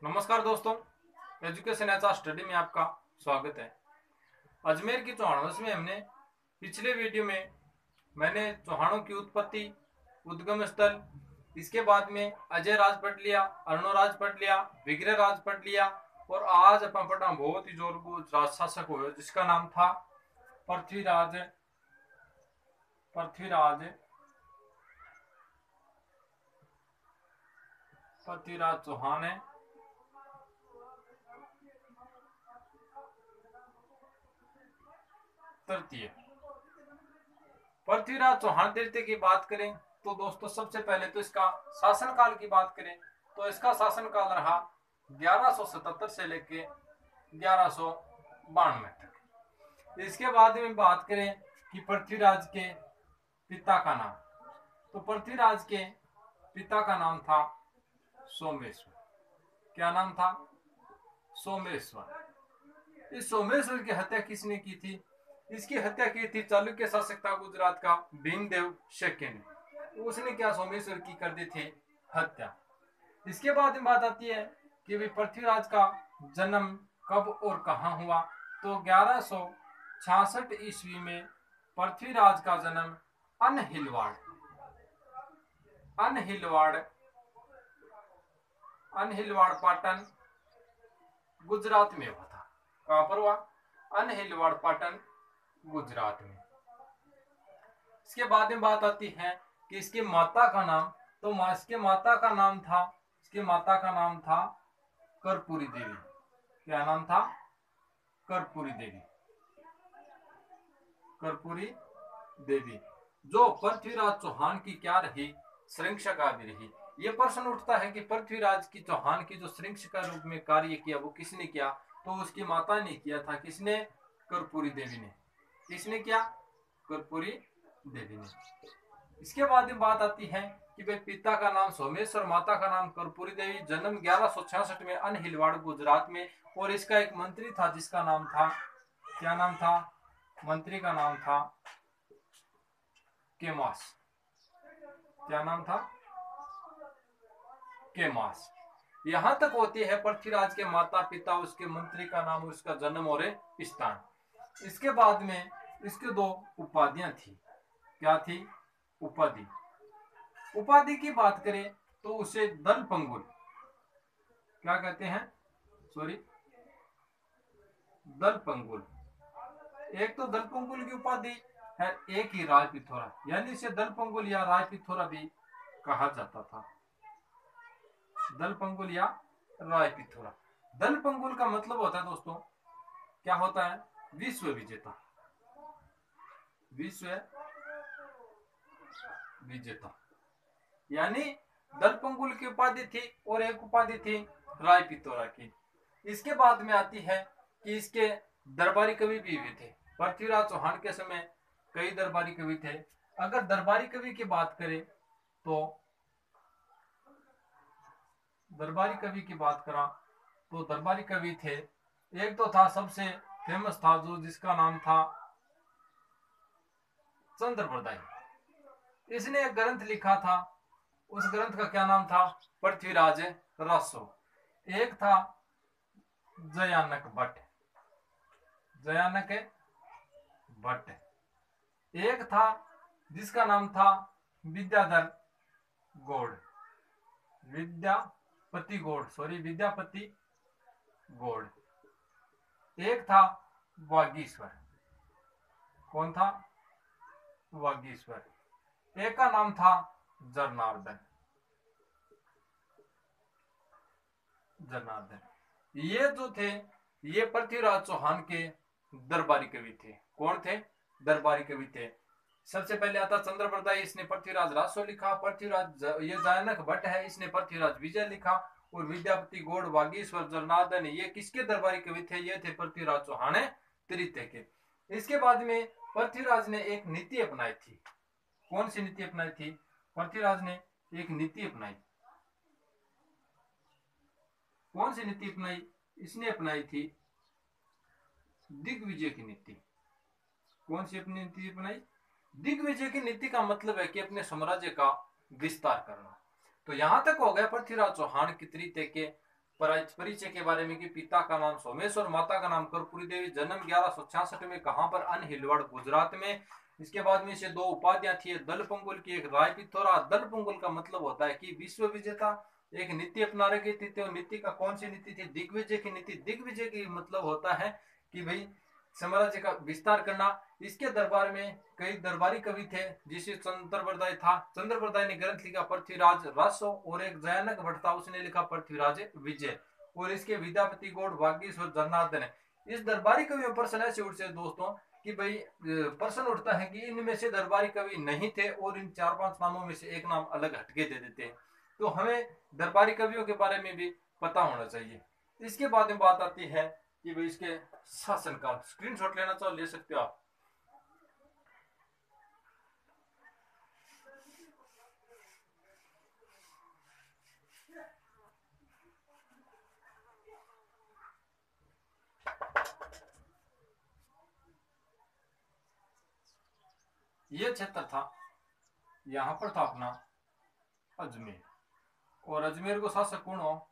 नमस्कार दोस्तों, education H study में आपका स्वागत है। अजमेर की चौहान वंश में हमने पिछले वीडियो में मैंने चौहानों की उत्पत्ति, उद्गम स्थल, इसके बाद में अजय राज पढ़ लिया, अर्णोराज पढ़ लिया, विग्रह राज पढ़ लिया और आज अपन पढ़ा बहुत ही जोर शासक हुआ जिसका नाम था पृथ्वीराज पृथ्वीराज पृथ्वीराज चौहान है। तृतीय पृथ्वीराज चौहान तृतीय की बात करें तो दोस्तों सबसे पहले तो इसका शासनकाल की बात करें तो इसका शासनकाल रहा 1177 से लेके 1192 तक। इसके बाद में बात करें कि पृथ्वीराज के पिता का नाम, तो पृथ्वीराज के पिता का नाम था सोमेश्वर। क्या नाम था? सोमेश्वर। इस सोमेश्वर की हत्या किसने की थी? इसकी हत्या की थी चालुक्य शासक था गुजरात का भीमदेव शक्य ने। उसने क्या सोमेश्वर की कर दी थी हत्या। इसके बाद में बात आती है कि भी पृथ्वीराज का जन्म कब और कहां हुआ, तो 1166 ईस्वी में पृथ्वीराज का जन्म अनहिलवाड़ पाटन गुजरात में हुआ था। कहां पर हुआ? अनहिलवाड़ पाटन गुजरात में। इसके बाद में बात आती है कि इसकी माता का नाम, तो इसके माता का नाम था कर्पूरी देवी। क्या नाम था? कर्पूरी देवी, जो पृथ्वीराज चौहान की क्या रही? श्रृंखला भी रही। ये प्रश्न उठता है कि पृथ्वीराज की चौहान की जो श्रृंखला रूप में कार्य किया वो किसने किया? तो उसकी माता ने किया था। किसने? कर्पूरी देवी ने। किसने किया? कर्पूरी देवी ने। इसके बाद में बात आती है कि भाई पिता का नाम सोमेश्वर, माता का नाम कर्पूरी देवी, जन्म 1166 में अनहिलवाड़ गुजरात में, और इसका एक मंत्री था जिसका नाम था, क्या नाम था? मंत्री का नाम था केमास। क्या नाम था? केमास। यहां तक होती है पृथ्वीराज के माता पिता, उसके मंत्री का नाम, उसका जन्म और स्थान। इसके बाद में इसकी दो उपाधियां थी। क्या थी? उपाधि की बात करें तो उसे दल पंगुल क्या कहते हैं? दल पंगुल। एक तो दल पंगुल की उपाधि है, एक ही राय पिथौरा, यानी इसे दल पंगुल या राय पिथौरा भी कहा जाता था। दल पंगुल या राय पिथौरा। दल पंगुल का मतलब होता है दोस्तों, क्या होता है? विश्व विजेता। यानी दल पंगुल की उपाधि थी और एक उपाधि थी राय पिथौरा की। इसके बाद में आती है कि इसके दरबारी कवि भी हुए थे। पृथ्वीराज चौहान के समय कई दरबारी कवि थे। अगर दरबारी कवि की बात करें तो दरबारी कवि थे, एक तो था सबसे फेमस था जो जिसका नाम था चंद्रप्रदाय। इसने एक ग्रंथ लिखा था, उस ग्रंथ का क्या नाम था? पृथ्वीराज रासो। एक था जयानक भट्ट। एक था जिसका नाम था विद्यापति गौड़। एक था वागीश्वर। कौन था? वागीश्वर। एक का नाम था जनार्दन। ये जो थे ये पृथ्वीराज चौहान के दरबारी कवि थे। कौन थे? दरबारी कवि थे। सबसे पहले आता चंद्रप्रदाय, इसने पृथ्वीराज रासो लिखा। पृथ्वीराज ये जयानक भट्ट है, इसने पृथ्वीराज विजय लिखा। और विद्यापति गौड़, वागीश्वर, जनार्दन ये किसके दरबारी कवि थे? ये थे पृथ्वीराज चौहान तृतीय के। इसके बाद में पृथ्वीराज ने एक नीति अपनाई थी। कौन सी नीति अपनाई थी? पृथ्वीराज ने एक नीति अपनाई। कौन सी नीति अपनाई? इसने अपनाई थी दिग्विजय की नीति। कौन सी अपनी नीति अपनाई? दिग्विजय की नीति का मतलब है कि अपने साम्राज्य का विस्तार करना। तो यहां तक हो गया पृथ्वीराज चौहान की तृतीय के परिचय के बारे में कि पिता का नाम सोमेश्वर, माता का नाम कर्पूरी देवी, जन्म 1166 में कहां पर, अनहिलवाड़ गुजरात में। इसके बाद में से दो उपाधियां थी, दलपंगुल की, एक राय पिथौरा। दलपंगुल का मतलब होता है कि विश्व विजेता। एक नीति अपना रखी थी, तो नीति का कौन सी नीति थी? दिग्विजय की नीति। दिग्विजय की मतलब होता है कि भाई साम्राज्य का विस्तार करना। इसके दरबार में कई दरबारी कवि थे, जिसे चंद्रबरदाई था। चंद्रबरदाई ने ग्रंथ लिखा पृथ्वीराज रासो, और एक जयानक भट्ट था, उसने लिखा पृथ्वीराज विजय, और इसके विद्यापति गौड़, वागीश्वर, जनार्दन है। इस दरबारी कवियों पर प्रश्न ऐसे उठते दोस्तों कि भाई प्रश्न उठता है कि इनमें से दरबारी कवि नहीं थे, और इन 4-5 नामों में से एक नाम अलग हटके दे देते, तो हमें दरबारी कवियों के बारे में भी पता होना चाहिए। इसके बाद में बात आती है कि भाई इसके शासनकाल। स्क्रीनशॉट लेना चाहो ले सकते हो आप। ये क्षेत्र था, यहां पर था अपना अजमेर, और अजमेर को शासक कौन हो?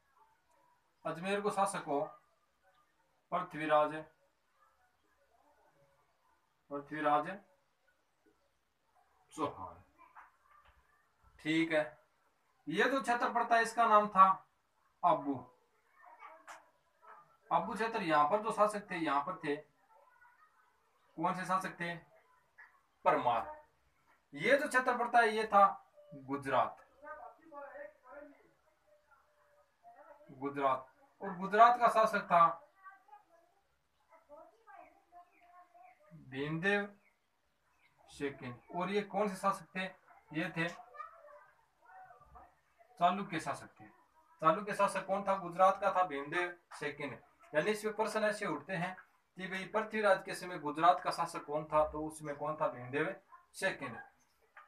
अजमेर को शासक हो पृथ्वीराज, पृथ्वीराज चौहान। ठीक है, ये जो क्षेत्र पड़ता है इसका नाम था अब्बू। अब्बू क्षेत्र। यहां पर जो शासक थे, यहां पर थे कौन से शासक थे? परमार। ये जो क्षेत्र पड़ता है ये था गुजरात। गुजरात, और गुजरात का शासक था भीमदेव सेकंड। और ये कौन से शासक थे? ये थे चालुक्य शासक थे। चालुक्य शासक कौन था? गुजरात का था भीमदेव सेकंड। यानी इसमें प्रश्न ऐसे उठते हैं कि भाई पृथ्वीराज के समय गुजरात का शासक कौन था? तो उसमें कौन था? भीमदेव सेकंड।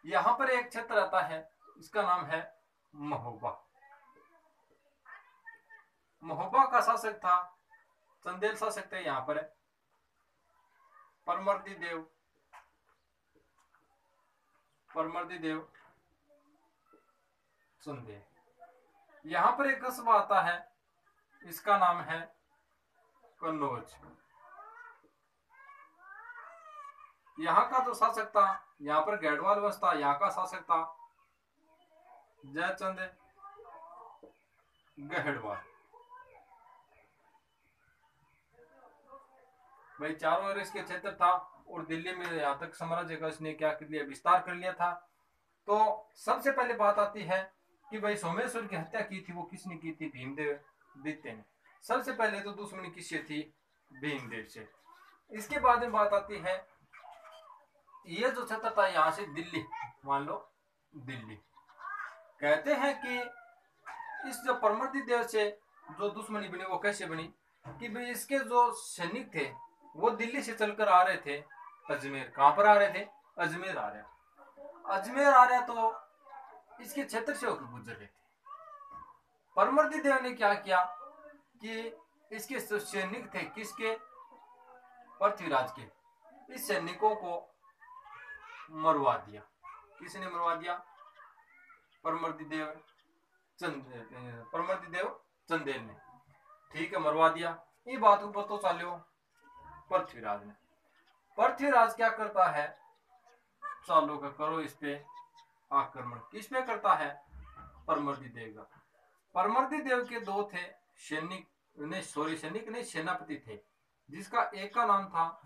यहां पर एक क्षेत्र आता है, इसका नाम है महोबा। महोबा का शासक था चंदेल शासक थे। यहां पर है परमर्दी देव, परमर्दी देव चंदेल। यहां पर एक कस्बा आता है, इसका नाम है कन्नौज। यहाँ का जो शासक था, यहाँ पर गैडवाल वंश था, यहाँ का शासक था जयचंद गहड़वाल। भाई चारों ओर इसके क्षेत्र था, और दिल्ली में यहाँ तक साम्राज्य का इसने क्या कर लिया? विस्तार कर लिया था। तो सबसे पहले बात आती है कि भाई सोमेश्वर की हत्या की थी वो किसने की थी? भीमदेव द्वितीय ने। सबसे पहले तो दुश्मनी किससे थी? भीमदेव से। इसके बाद में बात आती है, ये जो क्षेत्र था यहां से दिल्ली, मान लो दिल्ली, कहते हैं कि इस जो परमर्दी देव से जो दुश्मनी बनी वो कैसे बनी कि भाई इसके जो सैनिक थे वो दिल्ली से चलकर आ रहे थे अजमेर। कहां पर आ रहे थे? अजमेर आ रहे। अजमेर आ रहे तो इसके क्षेत्र से होकर गुजर रहे थे। परमर्दी देव ने क्या किया कि इसके सैनिक थे किसके? पृथ्वीराज के। इस सैनिकों को मरवा दिया। किसने मरवा दिया? परमर्दी देव चंदेल ने। ठीक है, मरवा दिया। ये बात को पता चलो पृथ्वीराज ने। पृथ्वीराज क्या करता है? चालू का करो इस पे आक्रमण। किस पे करता है? परमर्दी देव का। परमर्दी देव के दो थे सैनिक, नहीं सॉरी सैनिक नहीं, सेनापति थे, जिसका एक का नाम था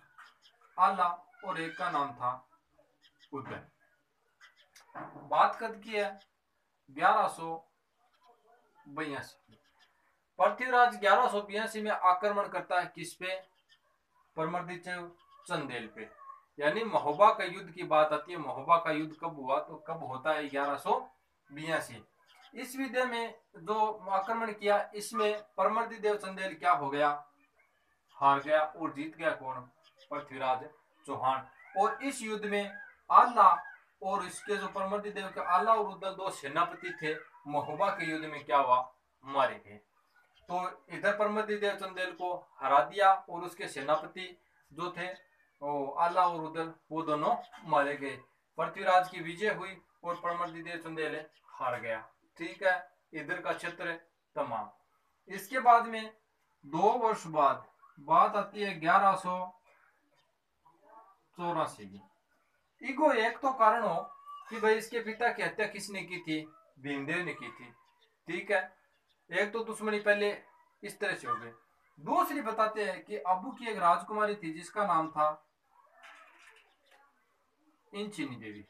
आला और एक का नाम था उदय। बात कब की है? 1182 की। पृथ्वीराज 1182 में आक्रमण करता है किस पे? परमर्दी चंदेल पे। यानी महोबा का युद्ध की बात आती है। महोबा का युद्ध कब हुआ? तो कब होता है? 1182। इस युद्ध में जो आक्रमण किया, इसमें परमर्दी देव चंदेल क्या हो गया? हार गया। और जीत गया कौन? पृथ्वीराज चौहान। और इस युद्ध में आल्ला और इसके जो परमर्दी देव के आल्ला और उदल दो सेनापति थे, महोबा के युद्ध में क्या हुआ? मारे गए। तो इधर परमर्दी देव चंदेल को हरा दिया, और उसके सेनापति जो थे आल्ला और उदल, वो दोनों मारे गए। पृथ्वीराज की विजय हुई और परमर्दी देव चंदेल हार गया। ठीक है, इधर का क्षेत्र तमाम। इसके बाद में 2 वर्ष बाद बात आती है 1184 की। इगो एक तो कारण हो कि भाई इसके पिता की हत्या किसने की थी, भीमदेव ने की थी, ठीक है। एक तो दुश्मनी पहले इस तरह से हो गई। दूसरी बताते हैं कि अबू की एक राजकुमारी थी जिसका नाम था इंचिनी देवी।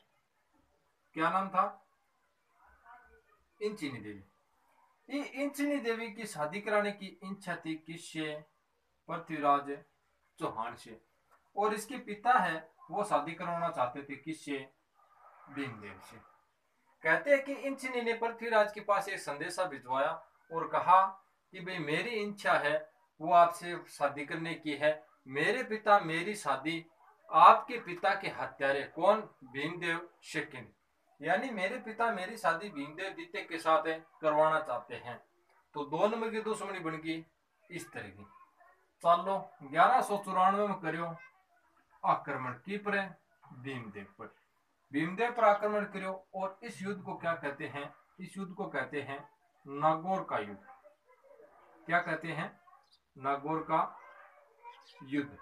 क्या नाम था? इंचिनी देवी। इंचिनी देवी की शादी कराने की इच्छा थी किससे? पृथ्वीराज चौहान से। और इसके पिता है वो शादी करवाना चाहते थे किससे? भीमदेव से। कहते हैं कि इंचिनी ने पृथ्वीराज के पास एक संदेशा भिजवाया और कहा कि भाई मेरी इच्छा है वो आपसे शादी करने की है। मेरे पिता मेरी शादी आपके पिता के हत्यारे कौन? भीमदेव सेकंड, यानी मेरे पिता मेरी शादी भीमदेव द्वितीय के साथ करवाना चाहते हैं। तो 2 नंबर की दुश्मनी बन गई इस तरह की। चलो 1194 में करियो आक्रमण की पर भीमदेव पर। भीमदेव पर आक्रमण करो और इस युद्ध को क्या कहते हैं? इस युद्ध को कहते हैं नागौर का युद्ध। क्या कहते हैं? नागौर का युद्ध।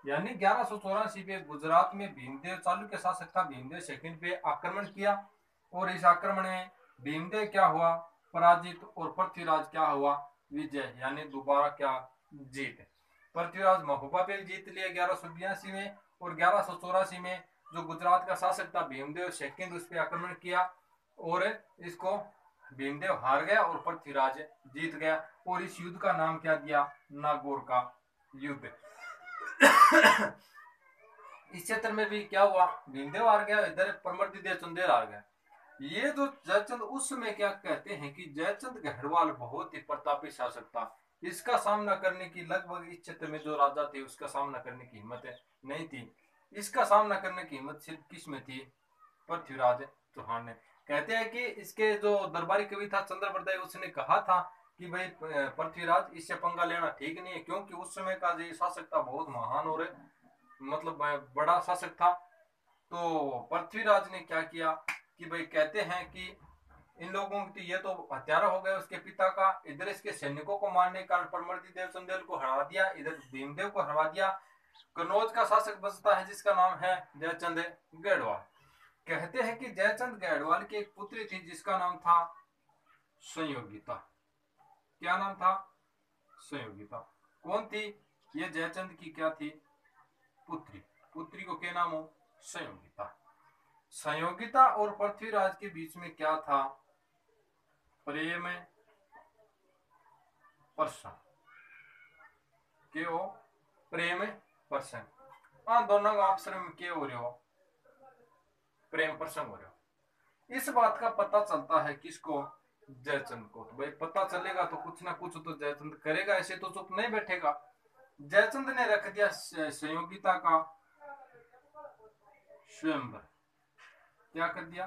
यानी 1184 पे गुजरात में भीमदेव चालुक्य शासक था भीमदेव सेकंड पे आक्रमण किया और इस आक्रमण में भीमदेव क्या हुआ? पराजित। और पृथ्वीराज क्या हुआ? विजय, यानी दोबारा क्या? जीत। पृथ्वीराज महोबा पे जीत लिया 1182 में। और 1184 में जो गुजरात का शासक था भीमदेव सेकंड उस पर आक्रमण किया और इसको भीमदेव हार गया और पृथ्वीराज जीत गया। और इस युद्ध का नाम क्या दिया? नागौर का युद्ध। इस क्षेत्र में भी क्या हुआ? भीमदेव हार गया, इधर परमर्दिदेव चंदेल हार गया। ये जो जयचंद उस समय क्या कहते हैं कि जयचंद गढ़वाल बहुत ही प्रतापी शासक था। इसका सामना करने की लगभग इस क्षेत्र में जो राजा थे उसका सामना करने की हिम्मत नहीं थी। इसका सामना करने की हिम्मत सिर्फ किस में थी? पृथ्वीराज चौहान ने। कहते हैं कि इसके जो दरबारी कवि था चंद्रप्रदाय उसने कहा था कि भाई पृथ्वीराज इससे पंगा लेना ठीक नहीं है, क्योंकि उस समय का जो शासक था बहुत महान और मतलब बड़ा शासक था। तो पृथ्वीराज ने क्या किया कि भाई कहते हैं कि इन लोगों की ये तो हत्यारा हो गया उसके पिता का, इधर इसके सैनिकों को मारने का परमर्दिदेव चंदेल को हरा दिया, इधर भीमदेव को हरा दिया। कन्नौज का शासक बचता है जिसका नाम है जयचंद गढ़वाल। कहते हैं कि जयचंद गढ़वाल की एक पुत्री थी जिसका नाम था संयोगिता। क्या नाम था? संयोगिता। कौन थी ये? जयचंद की क्या थी? पुत्री। पुत्री को क्या नाम हो? संयोगिता। संयोगिता और पृथ्वीराज के बीच में क्या था? प्रेम प्रसंग। क्यों? प्रेम प्रसंग। हाँ, दोनों अवसर में क्या हो रहे हो? प्रेम प्रसंग हो रहे हो। इस बात का पता चलता है किसको? जयचंद को। तो भाई पता चलेगा तो कुछ ना कुछ तो जयचंद करेगा, ऐसे तो चुप नहीं बैठेगा। जयचंद ने रख दिया संयोगिता का स्वयंवर। क्या कर दिया?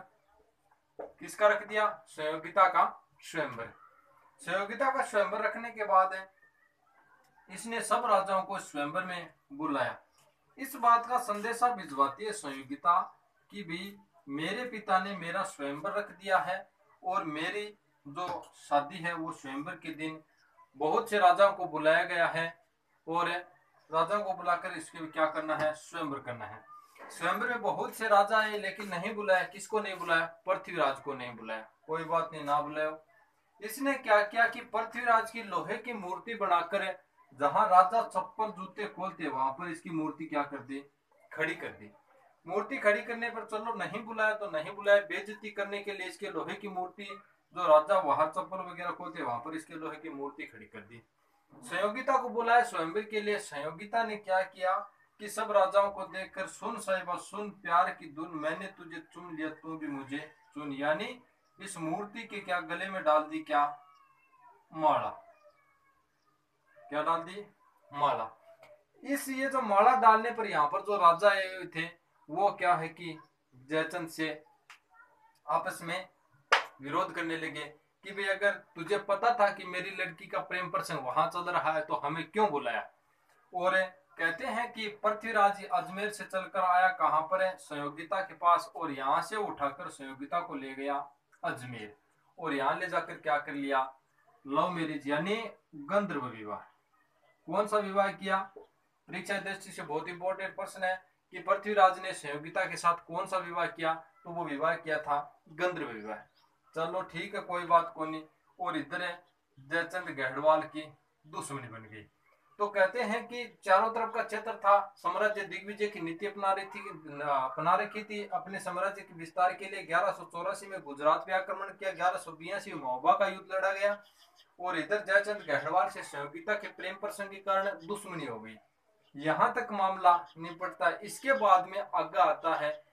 किसका रख दिया? संयोगिता का स्वयंवर। संयोगिता का स्वयंवर रखने के बाद इसने सब राजाओं को स्वयंवर में बुलाया। इस बात का संदेशा भिजवाती है संयोगिता कि भी मेरे पिता ने मेरा स्वयंवर रख दिया है और मेरी जो शादी है वो स्वयंवर के दिन बहुत से राजाओं को बुलाया गया है और राजाओं को बुलाकर इसके क्या करना है? स्वयंवर करना है। स्वयंवर में बहुत से राजा है लेकिन नहीं बुलाया। किसको नहीं बुलाया? पृथ्वीराज को नहीं बुलाया। कोई बात नहीं, ना बुलाया। इसने क्या किया कि पृथ्वीराज की लोहे की मूर्ति बनाकर जहां राजा चप्पल जूते खोलते वहां पर इसकी मूर्ति क्या कर दी? खड़ी कर दी। मूर्ति खड़ी करने पर चलो नहीं बुलाया तो नहीं बुलाया, बेइज्जती करने के लिए इसके लोहे की मूर्ति जो राजा वहां चप्पल वगैरह खोलते वहां पर इसके लोहे की मूर्ति खड़ी कर दी। संयोगिता को बुलाया स्वयंवर के लिए। संयोगिता ने क्या किया कि सब राजाओं को देखकर सुन साहिबा सुन प्यार की धुन, मैंने तुझे चुन लिया तू भी मुझे चुन, यानी इस मूर्ति के क्या गले में डाल दी? क्या? माला। क्या डाल दी? माला। इस ये जो माला डालने पर यहाँ पर जो राजा आए हुए थे वो क्या है कि जयचंद से आपस में विरोध करने लगे कि भाई अगर तुझे पता था कि मेरी लड़की का प्रेम प्रसंग वहां चल रहा है तो हमें क्यों बुलाया? और कहते हैं कि पृथ्वीराज अजमेर से चलकर आया कहां पर है? संयोगिता के पास, और यहां से उठाकर संयोगिता को ले गया अजमेर और यहां ले जाकर क्या कर लिया? लव मैरिज यानी गंधर्व विवाह। कौन सा विवाह किया? परीक्षा दृष्टि से बहुत इंपॉर्टेंट प्रश्न है कि पृथ्वीराज ने संयोगिता के साथ कौन सा विवाह किया? तो वो विवाह किया था गंधर्व विवाह। चलो ठीक है, कोई बात को नहीं। और इधर है जयचंद गढ़वाल की दुश्मनी बन गई। तो कहते हैं कि चारों तरफ का क्षेत्र था, साम्राज्य दिग्विजय की नीति अपना रखी थी। अपने साम्राज्य के विस्तार के लिए 1184 में गुजरात पे आक्रमण किया, 1182 में महोबा का युद्ध लड़ा गया। और इधर जयचंद गढ़वाल से संयोगिता के प्रेम प्रसंग के कारण दुश्मनी हो गई। यहां तक मामला निपटता है। इसके बाद में आगे आता है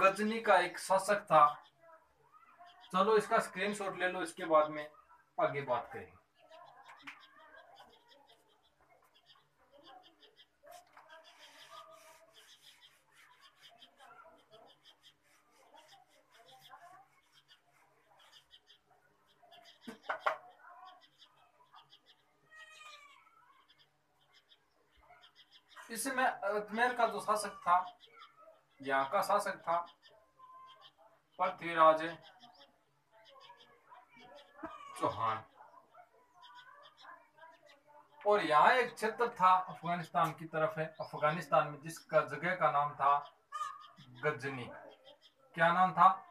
गजनी का एक शासक था। चलो इसका स्क्रीनशॉट ले लो, इसके बाद में आगे बात करेंगे। इसमें अजमेर का जो शासक था, यहाँ का शासक था पृथ्वीराज चौहान। और यहाँ एक क्षेत्र था अफगानिस्तान की तरफ है, अफगानिस्तान में, जिसका जगह का नाम था गजनी। क्या नाम था?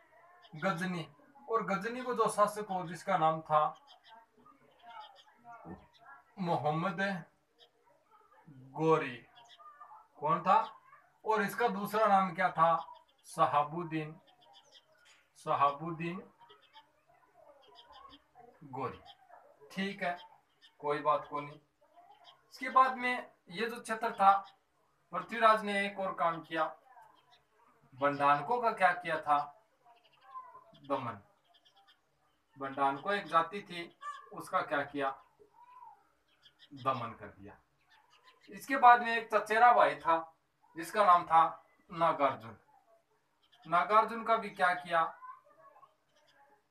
गजनी। और गजनी को जो शासक हो जिसका नाम था मोहम्मद गोरी। कौन था? और इसका दूसरा नाम क्या था? शहाबुद्दीन गोरी। ठीक है, कोई बात को नहीं। इसके बाद में ये जो क्षेत्र था, पृथ्वीराज ने एक और काम किया। बंडानको का क्या किया था? दमन। बंडानको एक जाति थी, उसका क्या किया? दमन कर दिया। इसके बाद में एक चचेरा भाई था जिसका नाम था नागार्जुन। नागार्जुन का भी क्या किया?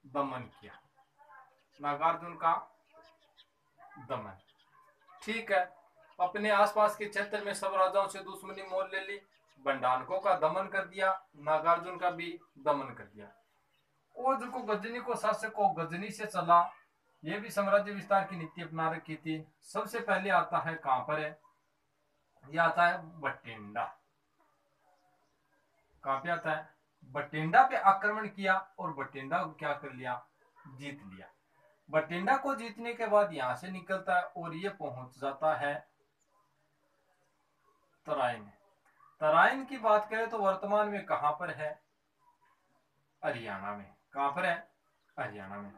दमन किया। नागार्जुन का दमन। ठीक है, अपने आसपास के क्षेत्र में सब राजाओं से दुश्मनी मोल ले ली। बंडानको का दमन कर दिया, नागार्जुन का भी दमन कर दिया। और जो गजनी को शासक को गजनी से चला, ये भी साम्राज्य विस्तार की नीति अपना रखी थी। सबसे पहले आता है, कहां पर है? यह आता है बठिंडा। कहां पे आता है? बठिंडा पे आक्रमण किया और बठिंडा को क्या कर लिया? जीत लिया। बठिंडा को जीतने के बाद यहां से निकलता है और ये पहुंच जाता है तराइन। तराइन की बात करें तो वर्तमान में कहां पर है? हरियाणा में। कहां पर है? हरियाणा में।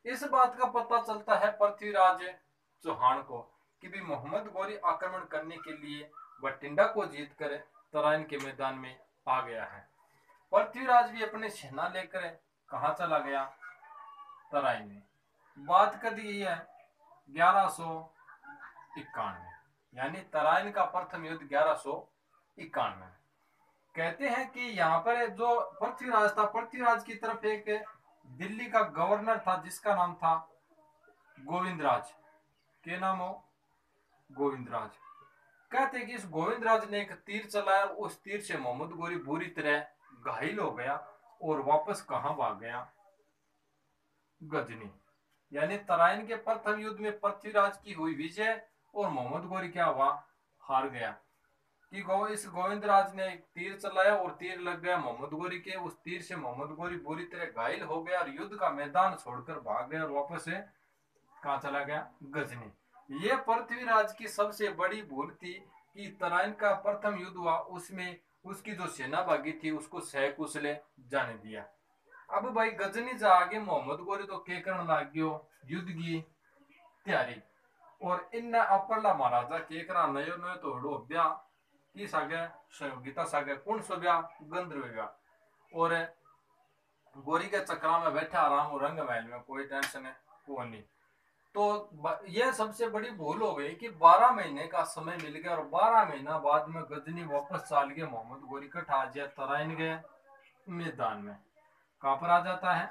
इस बात का पता चलता है पृथ्वीराज चौहान को कि भी मोहम्मद गोरी आक्रमण करने के लिए बठिंडा को जीतकर तराइन के मैदान में आ गया है। पृथ्वीराज भी अपने सेना लेकर कहा चला गया? तराइन में। बात कर दी है 1191, यानी तराइन का प्रथम युद्ध 1191। कहते हैं कि यहाँ पर जो पृथ्वीराज था, पृथ्वीराज की तरफ एक दिल्ली का गवर्नर था जिसका नाम था गोविंदराज। क्या नाम हो? गोविंदराज। कहते हैं कि इस गोविंदराज ने एक तीर चलाया, उस तीर से मोहम्मद गोरी बुरी तरह घायल हो गया और वापस कहां भाग गया? गजनी। यानी तराइन के प्रथम युद्ध में पृथ्वीराज की हुई विजय और मोहम्मद गोरी क्या हुआ? हार गया। कि इस गोविंदराज ने एक तीर चलाया और तीर लग गया मोहम्मद गोरी के। उस तीर से मोहम्मद गोरी बुरी तरह घायल हो गया और युद्ध का मैदान छोड़कर भाग गया और वापस से कहां चला गया? गजनी। ये पृथ्वीराज की सबसे बड़ी भूल थी कि तराइन का प्रथम युद्ध हुआ, उसमें उसकी जो सेना भागी थी उसको सहकुशले जाने दिया। अब भाई गजनी जा आगे मोहम्मद गोरी तो के करन लाग गयो युद्ध की तैयारी। और इन अपरला महाराजा के करा नयो नयो तोड़ो ब्याह की सागे संयोगिता सागे कौन सो ब्याह? गंधर्व ब्याह। और गोरी के चक्रा में बैठा आराम और रंग महल में, कोई टेंशन है वो नहीं। तो यह सबसे बड़ी भूल हो गई कि 12 महीने का समय मिल गया और 12 महीना बाद में गजनी वापस चाल गए मोहम्मद गोरी का ठाजिया तराइन गए मैदान में। कहां पर आ जाता है?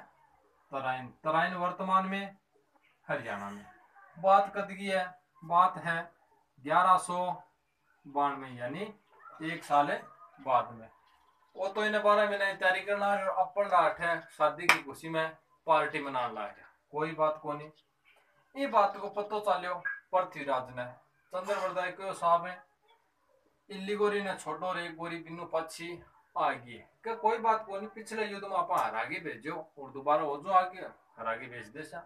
तराइन। तराइन वर्तमान में हरियाणा में। बात कद की है? बात है 1192, यानी एक साल बाद में। वो तो इन्हें 12 महीने तैयारी करना और अपन लाठ है शादी की खुशी में पार्टी मनाने लग गया। कोई बात को नहीं। ये बात को पतो चालो पृथ्वीराज ने चंद्रप्रदाय को साहब है इल्ली गोरी ने छोड़ो और एक गोरी बिन्नू पक्षी आ गई कि कोई बात को नहीं, पिछले युद्ध में आप हरागे भेजो और दोबारा हो जो आगे हरागे भेज दे सा।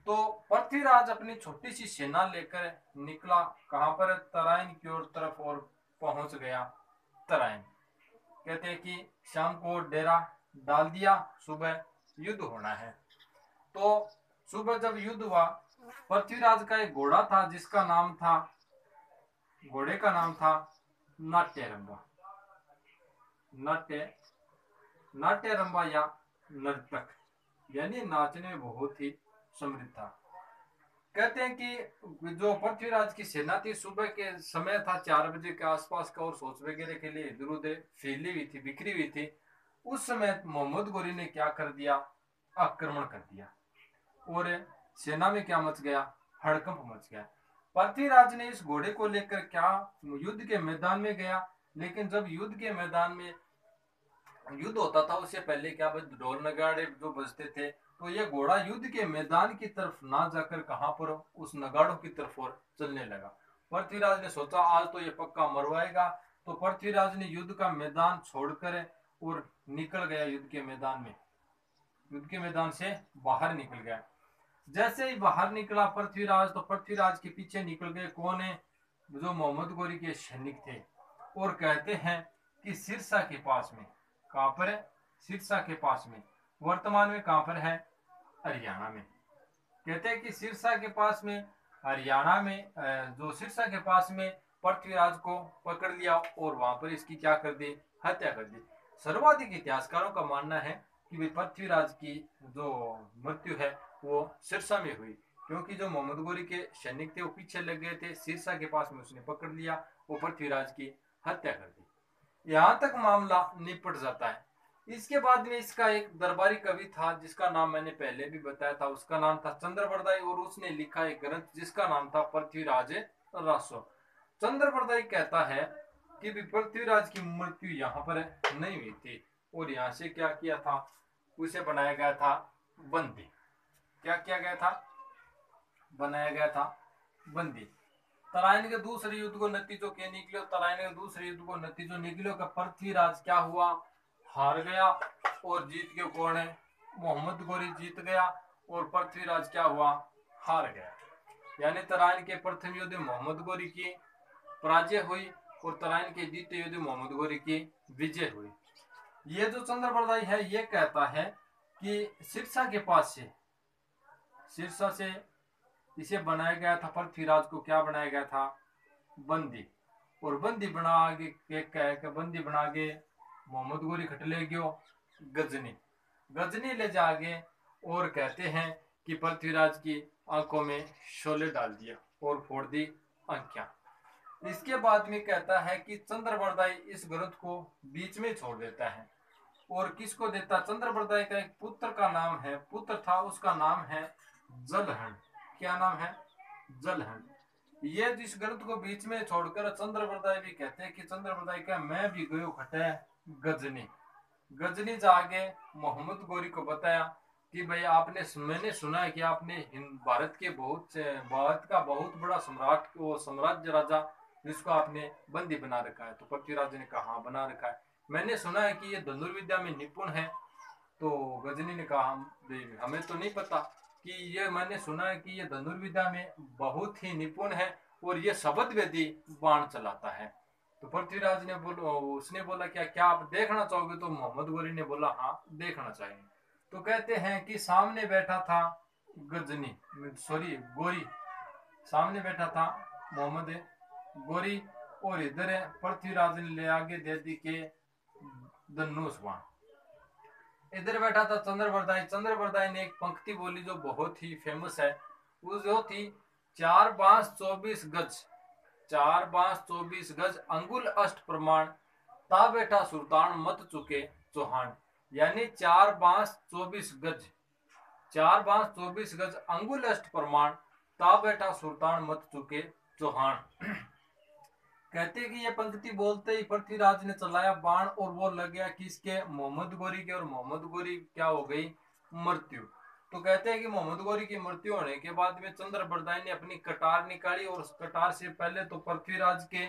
तो पृथ्वीराज अपनी छोटी सी सेना लेकर निकला, कहां पर, तराइन की ओर तरफ और पहुंच गया। तराइन कहते हैं कि शाम को डेरा डाल दिया, सुबह युद्ध होना है। तो सुबह जब युद्ध हुआ, पृथ्वीराज का एक घोड़ा था जिसका नाम था, घोड़े का नाम था नाट्यरंबा। नाट्य नाट्यरंबा या नर्तक, यानी नाचने में बहुत ही समृद्ध था। कहते हैं कि जो पृथ्वीराज की सेना थी, सुबह के समय था 4 बजे के आसपास का, और सोच वगैरह के लिए इधर उधर फैली हुई थी, बिखरी हुई थी। उस समय मोहम्मद गोरी ने क्या कर दिया, आक्रमण कर दिया और सेना में क्या मच गया, हड़कंप मच गया। पृथ्वीराज ने इस घोड़े को लेकर क्या युद्ध के मैदान में गया, लेकिन जब युद्ध के मैदान में युद्ध होता था उससे पहले क्या ढोल नगाड़े जो बजते थे, तो ये घोड़ा युद्ध के मैदान की तरफ ना जाकर कहां पर, उस नगाड़ों की तरफ और चलने लगा। पृथ्वीराज ने सोचा आज तो ये पक्का मरवाएगा, तो पृथ्वीराज ने युद्ध का मैदान छोड़कर और निकल गया युद्ध के मैदान में, युद्ध के मैदान से बाहर निकल गया। जैसे ही बाहर निकला पृथ्वीराज, तो पृथ्वीराज के पीछे निकल गए कौन है, जो मोहम्मद गोरी के सैनिक थे। और कहते हैं कि सिरसा के पास में, कहां पर है, सिरसा के पास में, वर्तमान में कहां पर है, हरियाणा में। कहते हैं कि सिरसा के पास में, हरियाणा में, जो सिरसा के पास में पृथ्वीराज को पकड़ लिया और वहां पर इसकी क्या कर दी, हत्या कर दी। सर्वाधिक इतिहासकारों का मानना है कि पृथ्वीराज की जो मृत्यु है वो सिरसा में हुई, क्योंकि जो मोहम्मद गोरी के सैनिक थे वो पीछे लग गए थे, सिरसा के पास में उसने पकड़ लिया, वो पृथ्वीराज की हत्या कर दी। यहां तक मामला निपट जाता है। इसके बाद में इसका एक दरबारी कवि था जिसका नाम मैंने पहले भी बताया था, उसका नाम था चंद्रप्रदाय, और उसने लिखा एक ग्रंथ जिसका नाम था पृथ्वीराज रासो। चंद्रप्रदाय कहता है कि पृथ्वीराज की मृत्यु यहाँ पर नहीं हुई थी, और यहाँ से क्या किया था, उसे बनाया गया था बंदी। क्या किया गया था, बनाया गया था बंदी। तराइन के दूसरे युद्ध को नतीजों के निकलो, तराइन के दूसरे युद्ध को नतीजों निकलो का पृथ्वीराज क्या हुआ, हार गया, और जीत के कौन है, मोहम्मद गोरी जीत गया, और पृथ्वीराज क्या हुआ, हार गया। यानी तराइन के प्रथम युद्ध मोहम्मद गोरी की पराजय हुई, और तराइन के द्वितीय युद्ध मोहम्मद गोरी की विजय हुई। ये जो चंद्रप्रदाय है ये कहता है कि सिरसा के पास से, सिरसा से इसे बनाया गया था, पृथ्वीराज को क्या बनाया गया था, बंदी। और बंदी बना के बंदी बना के मोहम्मद गोरी खट ले गयो गजनी, गजनी ले जाके, और कहते हैं कि पृथ्वीराज की आंखों में शोले डाल दिया और फोड़ दी आंखें। इसके बाद में कहता है कि चंद्रप्रदाय इस ग्रंथ को बीच में छोड़ देता है, और किसको देता, चंद्रप्रदाय का एक पुत्र का नाम है, पुत्र था उसका नाम है जलहन। क्या नाम है, जलहन। ये जिस ग्रंथ को बीच में छोड़कर चंद्रप्रदाय भी कहते हैं कि चंद्रप्रदाय का मैं भी गयो खटे गजनी, गजनी जाके मोहम्मद गोरी को बताया कि भाई आपने, मैंने सुना है कि आपने भारत का बहुत बड़ा सम्राट, वो साम्राज्य राजा जिसको आपने बंदी बना रखा है। तो पृथ्वीराज ने कहा हाँ बना रखा है, मैंने सुना है कि ये धनुर्विद्या में निपुण है। तो गजनी ने कहा हमें तो नहीं पता कि ये, मैंने सुना है कि ये धनुर्विद्या में बहुत ही निपुण है और ये शब्द वेदी बाण चलाता है। तो पृथ्वीराज ने उसने बोला क्या आप देखना चाहोगे, तो मोहम्मद गोरी ने बोला हाँ देखना चाहिए। तो कहते हैं कि सामने बैठा था गजनी, सॉरी गोरी, सामने बैठा था मोहम्मद गोरी, और इधर पृथ्वीराज ने ले आगे दे दी के धनुष बाण। इधर बैठा था चंद्रप्रदाय, चंद्रप्रदाय ने एक पंक्ति बोली जो बहुत ही फेमस है, वो जो थी 4 बांस 24 गज, 4 बांस 24 गज अंगुल अष्ट प्रमाण, ता बैठा सुल्तान मत चुके चौहान। यानी 4 बांस 24 गज, 4 बांस 24 गज अंगुल अष्ट प्रमाण, ता बैठा सुल्तान मत चुके चौहान। कहते कि ये पंक्ति बोलते ही पृथ्वीराज ने चलाया बाण, और वो लग गया किसके, मोहम्मद गोरी के, और मोहम्मद गोरी क्या हो गई, मृत्यु। तो कहते हैं कि मोहम्मद गौरी की मृत्यु होने के बाद में चंद्रबरदाई ने अपनी कटार निकाली और उस कटार से पहले तो पृथ्वीराज के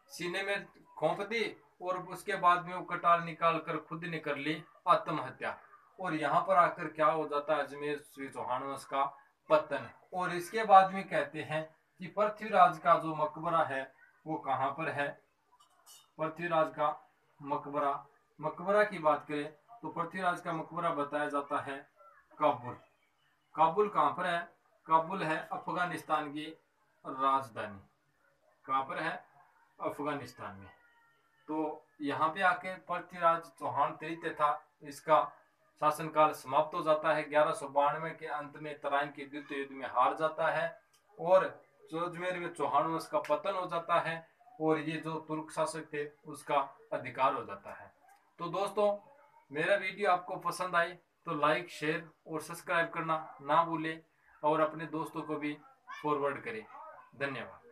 सीने में खोप दी और उसके बाद में वो कटार निकाल कर खुद ने कर ली आत्महत्या। और यहाँ पर आकर क्या हो जाता है, अजमेर श्री चौहान वंश का पतन। और इसके बाद में कहते हैं कि पृथ्वीराज का जो मकबरा है वो कहाँ पर है। पृथ्वीराज का मकबरा, मकबरा की बात करें तो पृथ्वीराज का मकबरा बताया जाता है काबुल। काबुल कहाँ पर है? काबुल है अफगानिस्तान की राजधानी। कहाँ पर है? अफगानिस्तान में। तो यहाँ पे आके पृथ्वीराज चौहान तृतीय था, इसका शासनकाल समाप्त हो जाता है। 1192 के अंत में तराइन के द्वितीय युद्ध में हार जाता है और अजमेर में चौहान वंश का पतन हो जाता है और ये जो तुर्क शासक थे उसका अधिकार हो जाता है। तो दोस्तों, मेरा वीडियो आपको पसंद आई तो लाइक, शेयर और सब्सक्राइब करना ना भूलें और अपने दोस्तों को भी फॉरवर्ड करें। धन्यवाद।